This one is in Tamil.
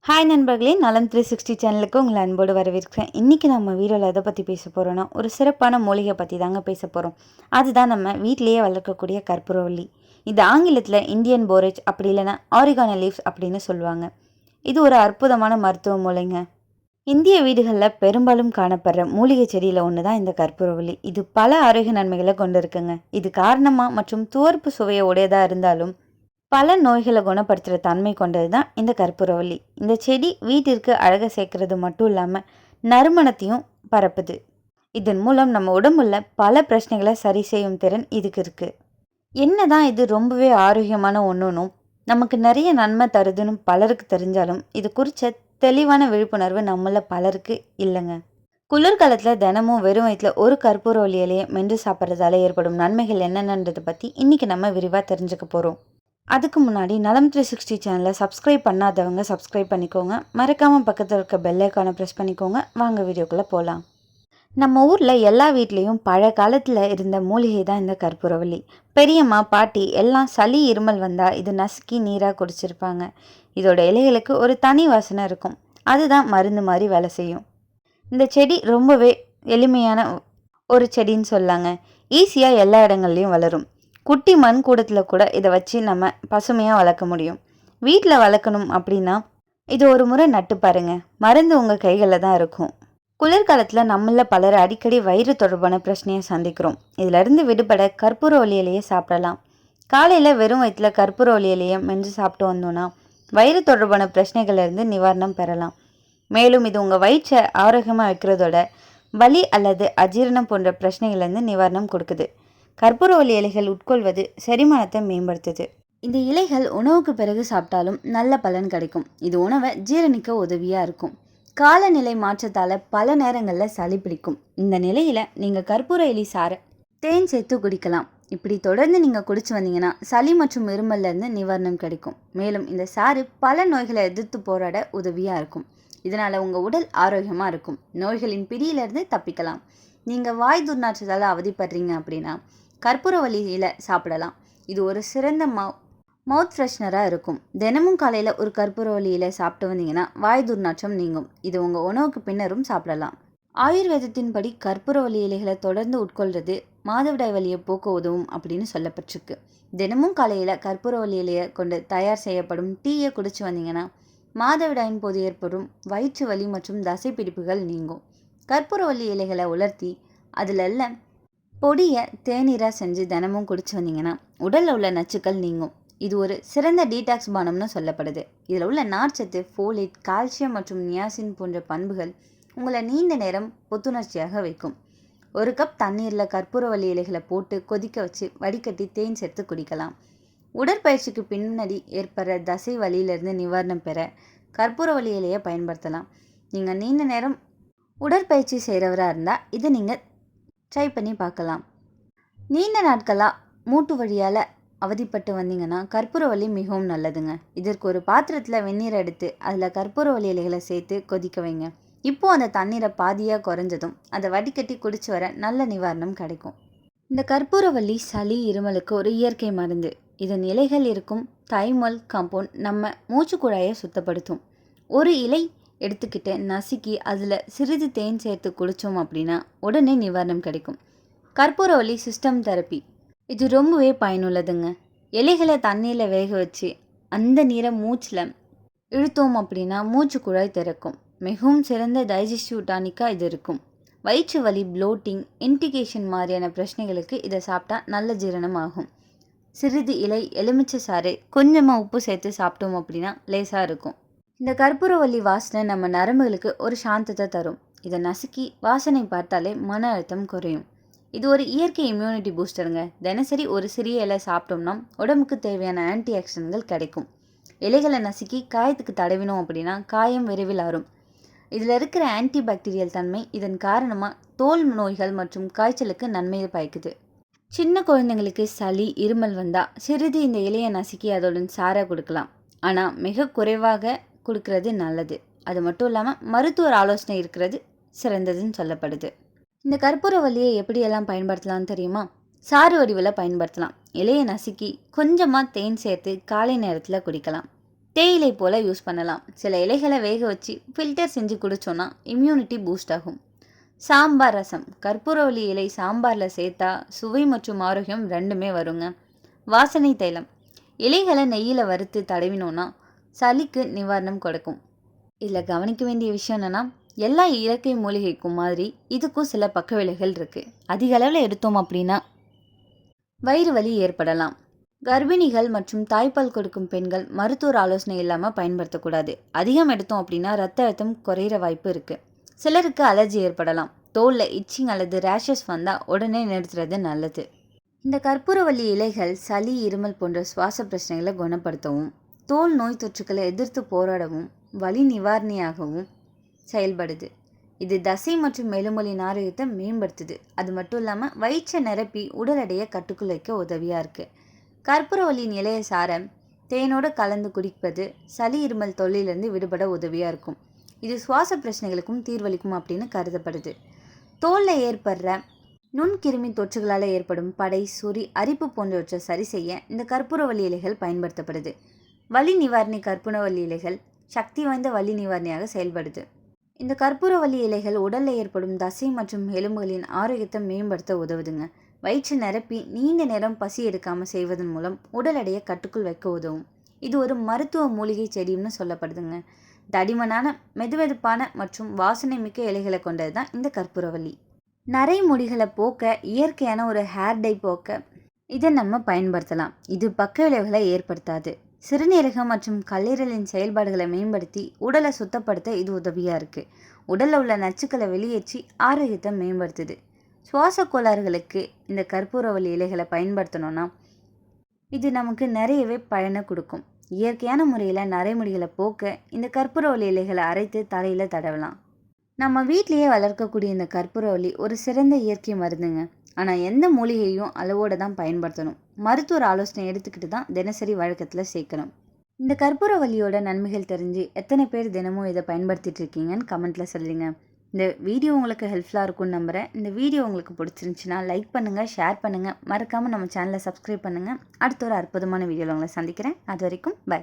ஹாய் நண்பர்களே, நலம் 360 சேனலுக்கு உங்களை அன்போடு வரவேற்கிறேன். இன்றைக்கி நம்ம வீடியோவில் எதை பற்றி பேச போகிறோன்னா, ஒரு சிறப்பான மூலிகை பற்றி தாங்க பேச போகிறோம். அதுதான் நம்ம வீட்டிலேயே வளர்க்கக்கூடிய கற்பூரவள்ளி. இது ஆங்கிலத்தில் இந்தியன் போரேஜ், அப்படி இல்லைன்னா ஆரிகானோ லீவ்ஸ் அப்படின்னு சொல்லுவாங்க. இது ஒரு அற்புதமான மருத்துவ மூலிகை. இந்திய வீடுகளில் பெரும்பாலும் காணப்படுற மூலிகை செடியில் ஒன்று தான் இந்த கற்பூரவள்ளி. இது பல ஆரோக்கிய நன்மைகளை கொண்டு இருக்குங்க. இது காரணமாக மற்றும் துவர்ப்பு சுவையை உடையதாக இருந்தாலும் பல நோய்களை குணப்படுத்துகிற தன்மை கொண்டது தான் இந்த கற்பூரவள்ளி. இந்த செடி வீட்டிற்கு அழகை சேர்க்கறது மட்டும் இல்லாமல் நறுமணத்தையும் பரப்புது. இதன் மூலம் நம்ம உடம்புல பல பிரச்சனைகளை சரி செய்யும் திறன் இதுக்கு இருக்குது. என்னதான் இது ரொம்பவே ஆரோக்கியமான ஒன்றுனும் நமக்கு நிறைய நன்மை தருதுன்னு பலருக்கு தெரிஞ்சாலும் இது குறித்த தெளிவான விழிப்புணர்வு நம்மள பலருக்கு இல்லைங்க. குளிர்காலத்தில் தினமும் வெறும் வயிற்றில் ஒரு கற்பூரவள்ளி இலையை மென்று சாப்பிட்றதால ஏற்படும் நன்மைகள் என்னென்னன்றதை பற்றி இன்றைக்கி நம்ம விரிவாக தெரிஞ்சுக்க போகிறோம். அதுக்கு முன்னாடி நலம் 360 சேனலை சப்ஸ்கிரைப் பண்ணாதவங்க சப்ஸ்கிரைப் பண்ணிக்கோங்க. மறக்காமல் பக்கத்தில் இருக்க பெல் ஐக்கானை ப்ரெஸ் பண்ணிக்கோங்க. வாங்க வீடியோக்குள்ளே போகலாம். நம்ம ஊரில் எல்லா வீட்லேயும் பழைய காலத்தில் இருந்த மூலிகை தான் இந்த கற்பூரவள்ளி. பெரியம்மா பாட்டி எல்லாம் சளி இருமல் வந்தால் இது நசுக்கி நீராக குடிச்சிருப்பாங்க. இதோட இலைகளுக்கு ஒரு தனி வாசனை இருக்கும். அதுதான் மருந்து மாதிரி வேலை செய்யும். இந்த செடி ரொம்பவே எளிமையான ஒரு செடின்னு சொல்லாங்க. ஈஸியாக எல்லா இடங்கள்லையும் வளரும். குட்டி மண் கூடத்தில் கூட இதை வச்சு நம்ம பசுமையாக வளர்க்க முடியும். வீட்டில் வளர்க்கணும் அப்படின்னா இது ஒரு முறை நட்டு பாருங்க. மருந்து உங்கள் கைகளில் தான் இருக்கும். குளிர்காலத்தில் நம்மள பலர் அடிக்கடி வயிறு தொடர்பான பிரச்சனையை சந்திக்கிறோம். இதிலிருந்து விடுபட கற்பூரவள்ளி இலையை சாப்பிடலாம். காலையில் வெறும் வயிற்றில் கற்பூரவள்ளி இலையை மென்று சாப்பிட்டு வந்தோன்னா வயிறு தொடர்பான பிரச்சனைகள்லேருந்து நிவாரணம் பெறலாம். மேலும் இது உங்கள் வயிற்றை ஆரோக்கியமாக வைக்கிறதோட வலி அல்லது அஜீரணம் போன்ற பிரச்சனைகள்லேருந்து நிவாரணம் கொடுக்குது. கற்பூரவள்ளி இலைகள் உட்கொள்வது செரிமானத்தை மேம்படுத்துது. இந்த இலைகள் உணவுக்கு பிறகு சாப்பிட்டாலும் நல்ல பலன் கிடைக்கும். இது உணவை ஜீரணிக்க உதவியாக இருக்கும். காலநிலை மாற்றத்தால் பல நேரங்களில் சளி பிடிக்கும். இந்த நிலையில் நீங்கள் கற்பூர இலை சாறை தேன் சேர்த்து குடிக்கலாம். இப்படி தொடர்ந்து நீங்கள் குடிச்சு வந்தீங்கன்னா சளி மற்றும் இருமல்லேருந்து நிவாரணம் கிடைக்கும். மேலும் இந்த சாறு பல நோய்களை எதிர்த்து போராட உதவியாக இருக்கும். இதனால் உங்கள் உடல் ஆரோக்கியமாக இருக்கும். நோய்களின் பிடியிலிருந்து தப்பிக்கலாம். நீங்கள் வாய் துர்நாற்றத்தால் அவதிப்படுறீங்க அப்படின்னா கற்பூரவள்ளியில் சாப்பிடலாம். இது ஒரு சிறந்த மவுத் ஃப்ரெஷ்னராக இருக்கும். தினமும் காலையில் ஒரு கற்பூரவள்ளியில் சாப்பிட்டு வந்தீங்கன்னா வாய் துர்நாற்றம் நீங்கும். இது உங்கள் உணவுக்கு பின்னரும் சாப்பிடலாம். ஆயுர்வேதத்தின்படி கற்பூரவள்ளி இலைகளை தொடர்ந்து உட்கொள்வது மாதவிடாய் வலியை போக்க உதவும் அப்படின்னு சொல்லப்பட்டிருக்கு. தினமும் காலையில் கற்பூரவள்ளி இலையை கொண்டு தயார் செய்யப்படும் டீயை குடிச்சு வந்தீங்கன்னா மாதவிடாயின் போது ஏற்படும் வயிற்று வலி மற்றும் தசை பிடிப்புகள் நீங்கும். கற்பூரவள்ளி இலைகளை உலர்த்தி அதில் எல்லாம் பொடியை தேநீராக செஞ்சு தினமும் குடிச்சு வந்தீங்கன்னா உடலில் உள்ள நச்சுக்கள் நீங்கும். இது ஒரு சிறந்த டீடாக்ஸ் பானம்னு சொல்லப்படுது. இதில் உள்ள நார்ச்சத்து, ஃபோலேட், கால்சியம் மற்றும் நியாசின் போன்ற பண்புகள் உங்களை நீண்ட நேரம் புத்துணர்ச்சியாக வைக்கும். ஒரு கப் தண்ணீரில் கற்பூரவள்ளி இலைகளை போட்டு கொதிக்க வச்சு வடிகட்டி தேன் சேர்த்து குடிக்கலாம். உடற்பயிற்சிக்கு பின்னாடி ஏற்படுற தசை வலியிலிருந்து நிவாரணம் பெற கற்பூரவள்ளி இலையை பயன்படுத்தலாம். நீங்கள் நீண்ட நேரம் உடற்பயிற்சி செய்கிறவராக இருந்தால் இதை நீங்கள் ட்ரை பண்ணி பார்க்கலாம். நீண்ட நாட்களாக மூட்டு வழியால் அவதிப்பட்டு வந்தீங்கன்னா கற்பூரவள்ளி மிகவும் நல்லதுங்க. இதற்கு ஒரு பாத்திரத்தில் வெந்நீரை எடுத்து அதில் கற்பூரவள்ளி இலைகளை சேர்த்து கொதிக்க வைங்க. இப்போது அந்த தண்ணீரை பாதியாக குறைஞ்சதும் அதை வடிகட்டி குடிச்சு வர நல்ல நிவாரணம் கிடைக்கும். இந்த கற்பூரவள்ளி சளி இருமலுக்கு ஒரு இயற்கை மருந்து. இதன் இலைகள் இருக்கும் தைமல் காம்பவுண்ட் நம்ம மூச்சு குழாயை சுத்தப்படுத்தும். ஒரு இலை எடுத்துக்கிட்டு நசுக்கி அதில் சிறிது தேன் சேர்த்து குடித்தோம் அப்படின்னா உடனே நிவாரணம் கிடைக்கும். கற்பூரவள்ளி சிஸ்டம் தெரப்பி இது ரொம்பவே பயனுள்ளதுங்க. இலைகளை தண்ணியில் வேக வச்சு அந்த நீரை மூச்சில் இழுத்தோம் அப்படின்னா மூச்சு குழாய் திறக்கும். மிகவும் சிறந்த டைஜஸ்டிவ் டானிக்காக இது இருக்கும். வயிற்று வலி, ப்ளோட்டிங், இன்டிகேஷன் மாதிரியான பிரச்சனைகளுக்கு இதை சாப்பிட்டா நல்ல ஜீரணம் ஆகும். சிறிது இலை, எலுமிச்சை சாறு, கொஞ்சமாக உப்பு சேர்த்து சாப்பிட்டோம் அப்படின்னா லேசாக இருக்கும். இந்த கற்பூரவள்ளி வாசனை நம்ம நரம்புகளுக்கு ஒரு சாந்தத்தை தரும். இதை நசுக்கி வாசனை பார்த்தாலே மன அழுத்தம் குறையும். இது ஒரு இயற்கை இம்யூனிட்டி பூஸ்டருங்க. தினசரி ஒரு சிறிய இலை சாப்பிட்டோம்னா உடம்புக்கு தேவையான ஆன்டி ஆக்சிடென்ட்கள் கிடைக்கும். இலைகளை நசுக்கி காயத்துக்கு தடவினோம் அப்படின்னா காயம் விரைவில் ஆறும். இதில் இருக்கிற ஆன்டி பாக்டீரியல் தன்மை இதன் காரணமாக தோல் நோய்கள் மற்றும் காய்ச்சலுக்கு நன்மையை பயக்குது. சின்ன குழந்தைங்களுக்கு சளி இருமல் வந்தால் சிறிது இந்த இலையை நசுக்கி அதோட சாரை கொடுக்கலாம். ஆனால் மிக குறைவாக கொடுக்கறது நல்லது. அது மட்டும் இல்லாமல் மருத்துவர் ஆலோசனை இருக்கிறது சிறந்ததுன்னு சொல்லப்படுது. இந்த கற்பூரவள்ளியை எப்படியெல்லாம் பயன்படுத்தலாம்னு தெரியுமா? சாறு வடிவில் பயன்படுத்தலாம். இலையை நசுக்கி கொஞ்சமாக தேன் சேர்த்து காலை நேரத்தில் குடிக்கலாம். தேயிலை போல் யூஸ் பண்ணலாம். சில இலைகளை வேக வச்சு ஃபில்டர் செஞ்சு குடித்தோன்னா இம்யூனிட்டி பூஸ்ட் ஆகும். சாம்பார் ரசம், கற்பூரவள்ளி இலை சாம்பாரில் சேர்த்தா சுவை மற்றும் ஆரோக்கியம் ரெண்டுமே வருங்க. வாசனை தைலம், இலைகளை நெய்யில் வறுத்து தடவினோன்னா சளிக்கு நிவாரணம் கொடுக்கும். இதில் கவனிக்க வேண்டிய விஷயம் என்னென்னா, எல்லா இயற்கை மூலிகைக்கும் மாதிரி இதுக்கும் சில பக்க விளைவுகள் இருக்குது. அதிக அளவில் எடுத்தோம் அப்படின்னா வயிறு வலி ஏற்படலாம். கர்ப்பிணிகள் மற்றும் தாய்ப்பால் கொடுக்கும் பெண்கள் மருத்துவர் ஆலோசனை இல்லாமல் பயன்படுத்தக்கூடாது. அதிகம் எடுத்தோம் அப்படின்னா ரத்த அழுத்தம் குறையிற வாய்ப்பு இருக்குது. சிலருக்கு அலர்ஜி ஏற்படலாம். தோலில் இச்சிங் அல்லது ரேஷஸ் வந்தால் உடனே நிறுத்துறது நல்லது. இந்த கற்பூரவள்ளி இலைகள் சளி, இருமல் போன்ற சுவாச பிரச்சனைகளை குணப்படுத்தவும், தோல் நோய் தொற்றுக்களை எதிர்த்து போராடவும், வலி நிவாரணியாகவும் செயல்படுது. இது தசை மற்றும் எலும்புகளின் ஆரோக்கியத்தை மேம்படுத்துது. அது மட்டும் இல்லாமல் வயிற்றை நிரப்பி உடல் எடையை கட்டுக்குள் வைக்க உதவியாக இருக்குது. கற்பூரவள்ளியின் இலைய சாரம் தேனோடு கலந்து குடிப்பது சளி, இருமல் தொல்லையிலிருந்து விடுபட உதவியாக இருக்கும். இது சுவாச பிரச்சனைகளுக்கும் தீர்வளிக்கும் அப்படின்னு கருதப்படுது. தோலில் ஏற்படுற நுண்கிருமி தொற்றுகளால் ஏற்படும் படை, சொறி, அரிப்பு போன்றவற்றை சரி செய்ய இந்த கற்பூரவள்ளி இலைகள் பயன்படுத்தப்படுது. வலி நிவாரணி கற்பூரவள்ளி இலைகள் சக்தி வாய்ந்த வலி நிவாரணியாக செயல்படுது. இந்த கற்பூரவள்ளி இலைகள் உடலில் ஏற்படும் தசை மற்றும் எலும்புகளின் ஆரோக்கியத்தை மேம்படுத்த உதவுதுங்க. வயிற்று நிரப்பி நீண்ட நேரம் பசி எடுக்காமல் செய்வதன் மூலம் உடல் எடையை கட்டுக்குள் வைக்க உதவும். இது ஒரு மருத்துவ மூலிகை செடின்னு சொல்லப்படுதுங்க. தடிமனான, மெதுவெதுப்பான மற்றும் வாசனை மிக்க இலைகளை கொண்டது தான் இந்த கற்பூரவள்ளி. நரை முடிகளை போக்க இயற்கையான ஒரு ஹேர் டை போக்க இதை நம்ம பயன்படுத்தலாம். இது பக்க விளைவுகளை ஏற்படுத்தாது. சிறுநீரகம் மற்றும் கல்லீரலின் செயல்பாடுகளை மேம்படுத்தி உடலை சுத்தப்படுத்த இது உதவியாக இருக்குது. உடலில் உள்ள நச்சுக்களை வெளியேற்றி ஆரோக்கியத்தை மேம்படுத்துது. சுவாச கோளாறுகளுக்கு இந்த கற்பூரவள்ளி இலைகளை பயன்படுத்தணும்னா இது நமக்கு நிறையவே பயனை கொடுக்கும். இயற்கையான முறையில் நரைமுடிகளை போக்க இந்த கற்பூரவள்ளி இலைகளை அரைத்து தலையில் தடவலாம். நம்ம வீட்லேயே வளர்க்கக்கூடிய இந்த கற்பூரவள்ளி ஒரு சிறந்த இயற்கை மருந்துங்க. ஆனால் எந்த மூலிகையும் அளவோடு தான் பயன்படுத்தணும். மருத்துவர் ஆலோசனை எடுத்துக்கிட்டு தான் தினசரி வழக்கத்தில் சேர்க்கணும். இந்த கற்பூரவள்ளியோட நன்மைகள் தெரிஞ்சு எத்தனை பேர் தினமும் இதை பயன்படுத்திட்டு இருக்கீங்கன்னு கமெண்ட்டில் சொல்லுங்க. இந்த வீடியோ உங்களுக்கு ஹெல்ப்ஃபுல்லாக இருக்கும்னு நம்புகிறேன். இந்த வீடியோ உங்களுக்கு பிடிச்சிருந்துச்சுன்னா லைக் பண்ணுங்கள், ஷேர் பண்ணுங்கள், மறக்காமல் நம்ம சேனலை சப்ஸ்கிரைப் பண்ணுங்கள். அடுத்த ஒரு அற்புதமான வீடியோவில் உங்களை சந்திக்கிறேன். அது வரைக்கும் பை.